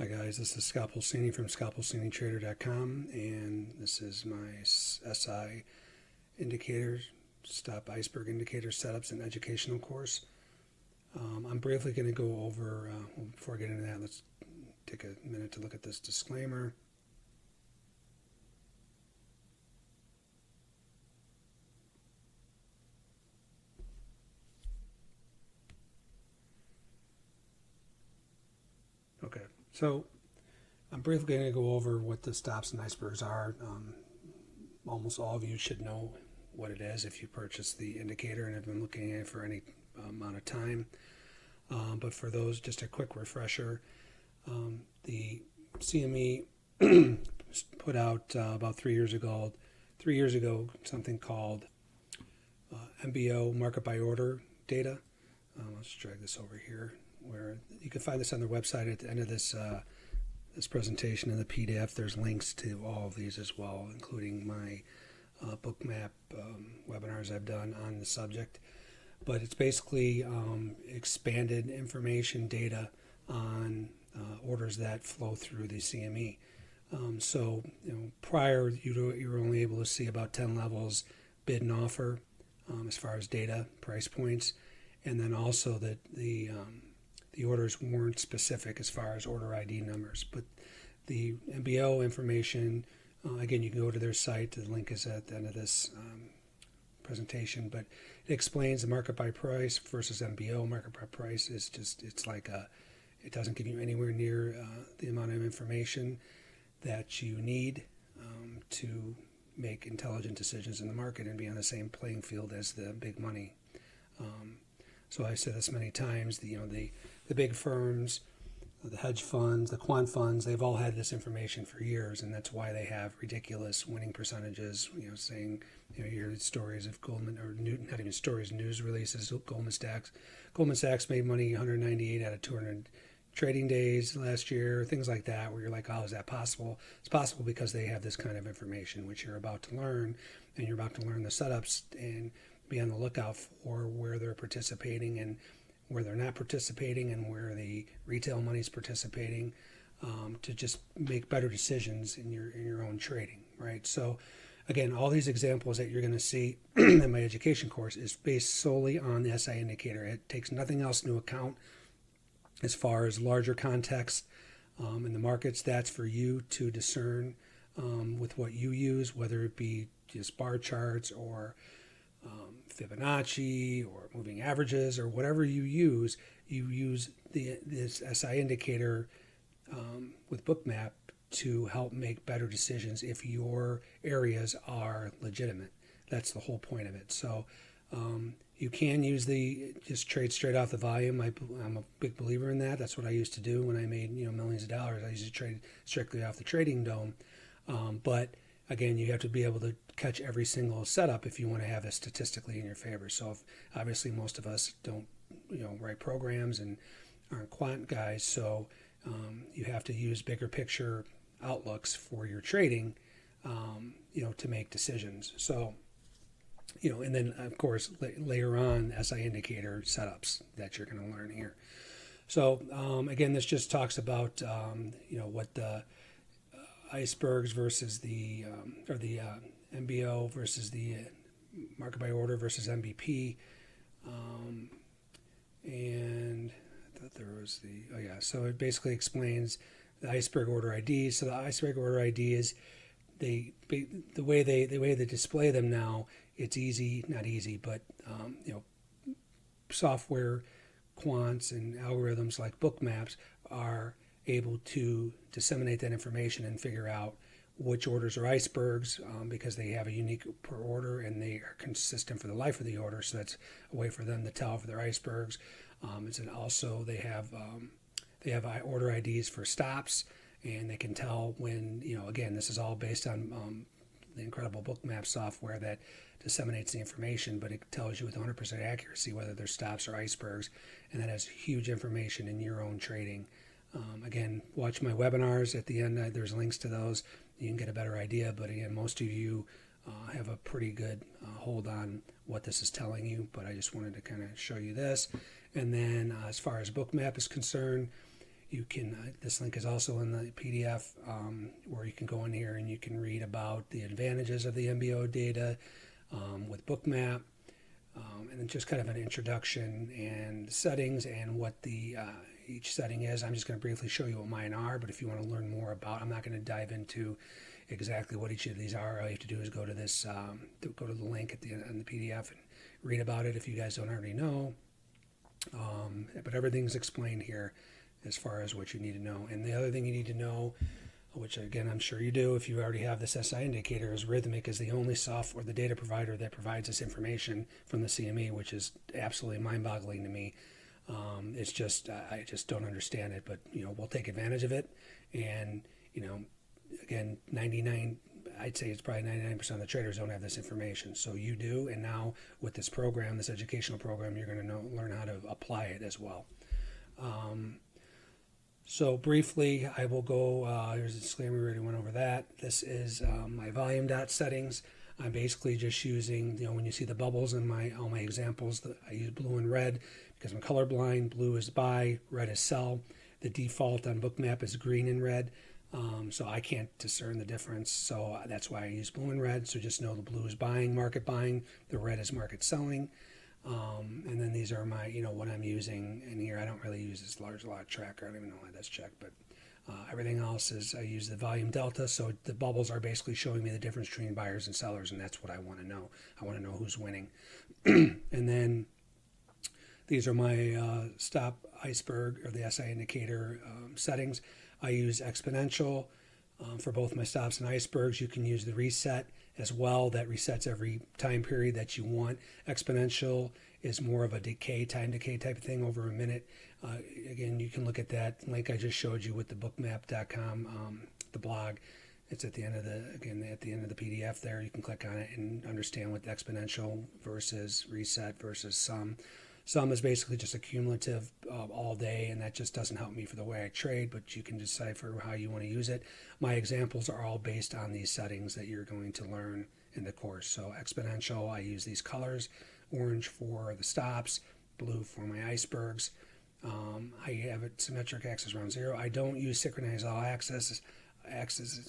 Hi guys, this is Scalpel Cini from scalpelcinitrader.com, and this is my SI indicators, stop iceberg indicator setups and educational course. I'm briefly going to go over, before I get into that, let's take a minute to look at this disclaimer. Okay, so I'm briefly going to go over what the stops and icebergs are. Almost all of you should know what it is if you purchase the indicator and have been looking at it for any amount of time. But for those, just a quick refresher. The CME put out about 3 years ago, something called MBO market by order data. Let's drag this over here, where you can find this on their website at the end of this presentation in the PDF. There's links to all of these as well, including my bookmap webinars I've done on the subject. But it's basically expanded information data on orders that flow through the CME. So prior you were only able to see about 10 levels, bid and offer, as far as data, price points, and then also that the orders weren't specific as far as order ID numbers. But the MBO information, again, you can go to their site. The link is at the end of this presentation, but it explains the market by price versus MBO. Market by price is just, it doesn't give you anywhere near the amount of information that you need to make intelligent decisions in the market and be on the same playing field as the big money. So I've said this many times, the big firms, the hedge funds, the quant funds, they've all had this information for years, and that's why they have ridiculous winning percentages, saying, you hear stories of Goldman, or not even stories, news releases, Goldman Sachs made money 198 out of 200 trading days last year, things like that, where you're like, oh, is that possible? It's possible because they have this kind of information, which you're about to learn, and you're about to learn the setups and be on the lookout for where they're participating and where they're not participating and where the retail money is participating, to just make better decisions in your own trading, right? So again, all these examples that you're going to see in my education course is based solely on the SI indicator. It takes nothing else into account as far as larger context in the markets. That's for you to discern with what you use, whether it be just bar charts or Fibonacci or moving averages or whatever you use this SI indicator with Bookmap to help make better decisions if your areas are legitimate. That's the whole point of it. So you can use just trade straight off the volume. I'm a big believer in that. That's what I used to do when I made millions of dollars. I used to trade strictly off the trading dome. But again, you have to be able to catch every single setup if you want to have it statistically in your favor. So obviously most of us don't write programs and aren't quant guys, so you have to use bigger picture outlooks for your trading to make decisions. So and then of course later on SI indicator setups that you're going to learn here. So again, this just talks about what the icebergs versus the MBO versus the market by order versus MBP, and I thought there was so it basically explains the iceberg order IDs. So the iceberg order ID is the way they display them now. It's easy, not easy, but software quants and algorithms like Bookmaps are able to disseminate that information and figure out which orders are icebergs, because they have a unique per order and they are consistent for the life of the order. So that's a way for them to tell if they're icebergs. And also they have order IDs for stops, and they can tell when again, this is all based on the incredible Bookmap software that disseminates the information, but it tells you with 100% accuracy whether they're stops or icebergs, and that has huge information in your own trading. Again, watch my webinars at the end. There's links to those. You can get a better idea, but again, most of you have a pretty good hold on what this is telling you, but I just wanted to kind of show you this. And then as far as Bookmap is concerned, You can, this link is also in the PDF, where you can go in here and you can read about the advantages of the MBO data with Bookmap, and then just kind of an introduction and settings and what the each setting is. I'm just going to briefly show you what mine are, but if you want to learn more about, I'm not going to dive into exactly what each of these are. All you have to do is go to this, go to the link at the end in the PDF and read about it if you guys don't already know. But everything's explained here as far as what you need to know. And the other thing you need to know, which again I'm sure you do if you already have this SI indicator, is Rhythmic is the only software, the data provider that provides this information from the CME, which is absolutely mind-boggling to me. It's just I just don't understand it, but we'll take advantage of it. And again, I'd say it's probably 99% of the traders don't have this information. So you do, and now with this program, this educational program, you're going to learn how to apply it as well. So briefly, I will go, here's a disclaimer, we already went over that. This is my volume dot settings. I'm basically just using, when you see the bubbles in all my examples, I use blue and red because I'm colorblind. Blue is buy, red is sell. The default on Bookmap is green and red. So I can't discern the difference. So that's why I use blue and red. So just know the blue is buying, market buying. The red is market selling. And then these are my, what I'm using in here. I don't really use this large lot tracker. I don't even know why that's checked, but everything else is I use the volume delta. So the bubbles are basically showing me the difference between buyers and sellers, and that's what I want to know. I want to know who's winning. And then these are my stop iceberg or the SI indicator settings. I use exponential for both my stops and icebergs. You can use the reset as well. That resets every time period that you want. Exponential is more of a time decay type of thing over a minute. Again, you can look at that link I just showed you with the bookmap.com, the blog. It's at the end of the PDF there. You can click on it and understand what the exponential versus reset versus sum. Sum is basically just a cumulative all day, and that just doesn't help me for the way I trade, but you can decipher how you want to use it. My examples are all based on these settings that you're going to learn in the course. So exponential, I use these colors, orange for the stops, blue for my icebergs. I have a symmetric axis around 0. I don't use synchronized all axes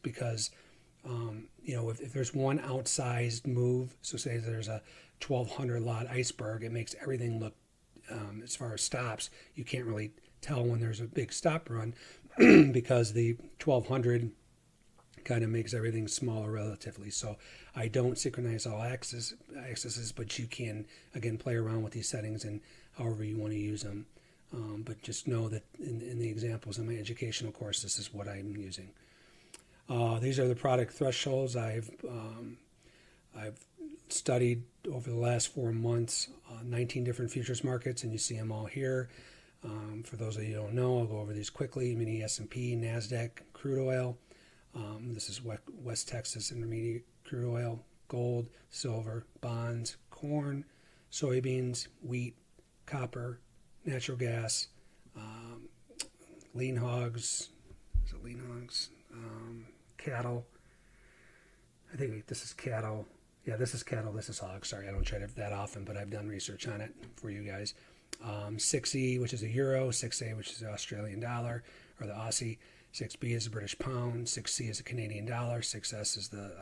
because if there's one outsized move, so say there's a 1200 lot iceberg, it makes everything look, as far as stops, you can't really tell when there's a big stop run because the 1200 kind of makes everything smaller relatively. So I don't synchronize all axes, but you can, again, play around with these settings and however you want to use them. But just know that in the examples in my educational course, this is what I'm using. These are the product thresholds. I've studied over the last 4 months 19 different futures markets, and you see them all here. For those of you who don't know, I'll go over these quickly. Mini S&P, NASDAQ, crude oil. This is West Texas Intermediate crude oil, gold, silver, bonds, corn, soybeans, wheat, copper, natural gas, lean hogs. Is it lean hogs? Cattle. I think this is cattle. Yeah, this is cattle, this is hogs. Sorry, I don't trade it that often, but I've done research on it for you guys. 6E, which is a euro, 6A, which is the Australian dollar, or the Aussie, 6B is the British pound, 6C is the Canadian dollar, 6S is the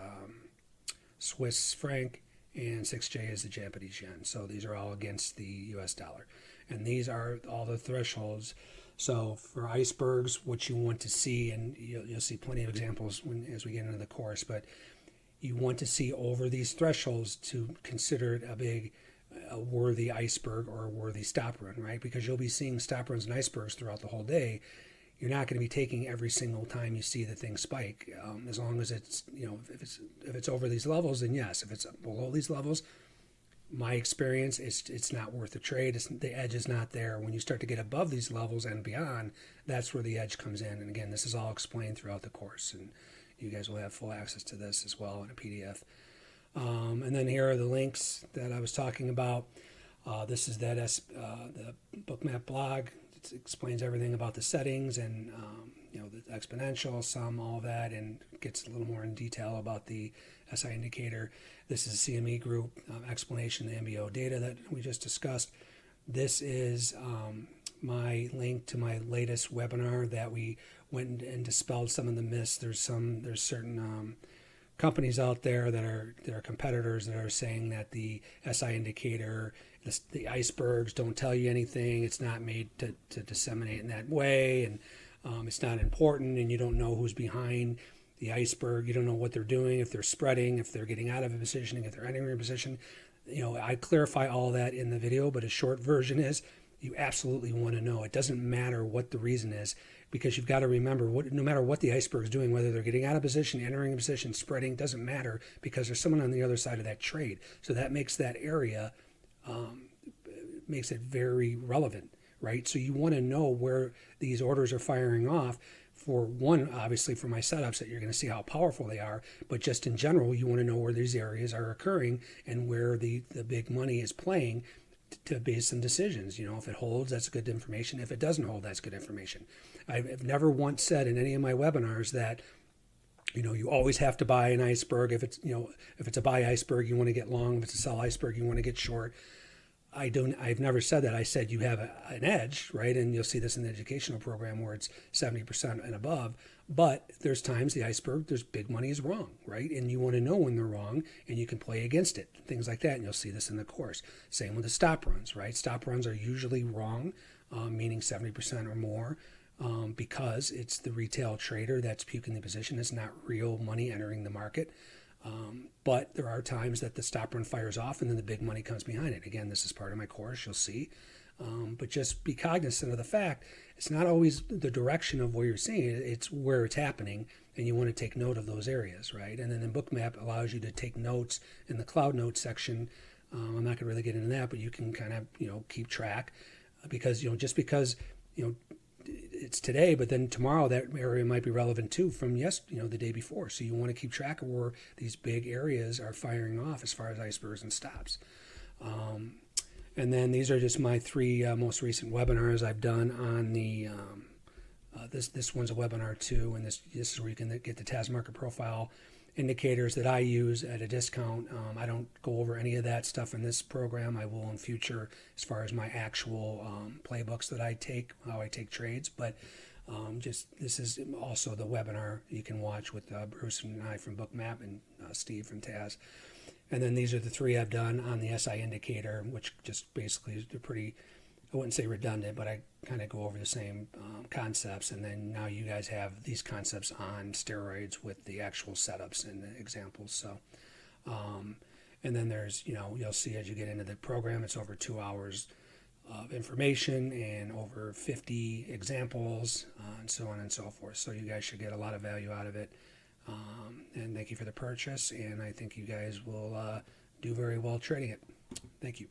Swiss franc, and 6J is the Japanese yen. So these are all against the US dollar. And these are all the thresholds. So for icebergs, what you want to see, and you'll see plenty of examples as we get into the course, but you want to see over these thresholds to consider it a worthy iceberg or a worthy stop run, right? Because you'll be seeing stop runs and icebergs throughout the whole day. You're not going to be taking every single time you see the thing spike. As long as it's, if it's over these levels, then yes. If it's below these levels, my experience, it's not worth the trade. The edge is not there. When you start to get above these levels and beyond, that's where the edge comes in. And again, this is all explained throughout the course, and you guys will have full access to this as well in a PDF. And then here are the links that I was talking about. This is the Bookmap blog. It explains everything about the settings and the exponential, sum, all that, and gets a little more in detail about the SI indicator. This is a CME group explanation, the MBO data that we just discussed. This is my link to my latest webinar that we went and dispelled some of the myths. There's certain companies out there that are competitors that are saying that the SI indicator, the icebergs don't tell you anything. It's not made to disseminate in that way, and it's not important, and you don't know who's behind the iceberg. You don't know what they're doing, if they're spreading, if they're getting out of a position, if they're entering a position. I clarify all that in the video, but a short version is you absolutely want to know. It doesn't matter what the reason is, because you've got to remember, no matter what the iceberg is doing, whether they're getting out of position, entering a position, spreading, doesn't matter, because there's someone on the other side of that trade. So that makes that area, makes it very relevant, right? So you want to know where these orders are firing off. For one, obviously for my setups, that you're going to see how powerful they are, but just in general, you want to know where these areas are occurring and where the big money is playing to base some decisions. If it holds, that's good information. If it doesn't hold, that's good information. I've never once said in any of my webinars that you always have to buy an iceberg. If it's a buy iceberg, you want to get long. If it's a sell iceberg, you want to get short. I've never said that. I said you have an edge, right? And you'll see this in the educational program where it's 70% and above. But there's times the iceberg, there's big money is wrong, right? And you want to know when they're wrong, and you can play against it, things like that. And you'll see this in the course. Same with the stop runs, right? Stop runs are usually wrong, meaning 70% or more, because it's the retail trader that's puking the position. It's not real money entering the market. But there are times that the stop run fires off and then the big money comes behind it. Again, this is part of my course, you'll see. But just be cognizant of the fact it's not always the direction of where you're seeing it, it's where it's happening, and you want to take note of those areas, right? And then the Bookmap allows you to take notes in the Cloud Notes section. I'm not going to really get into that, but you can kind of, keep track, because, just because, it's today, but then tomorrow that area might be relevant too from the day before. So you want to keep track of where these big areas are firing off as far as icebergs and stops. And then these are just my three most recent webinars I've done on the this one's a webinar too, and this is where you can get the TAS market profile indicators that I use at a discount. I don't go over any of that stuff in this program. I will in future as far as my actual playbooks that I take, how I take trades. But this is also the webinar you can watch with Bruce and I from Bookmap and Steve from TAS. And then these are the three I've done on the SI indicator, which just basically is pretty, I wouldn't say redundant, but I kind of go over the same concepts. And then now you guys have these concepts on steroids with the actual setups and the examples. So, and then there's, you'll see as you get into the program, it's over 2 hours of information and over 50 examples and so on and so forth. So you guys should get a lot of value out of it. And thank you for the purchase. And I think you guys will do very well trading it. Thank you.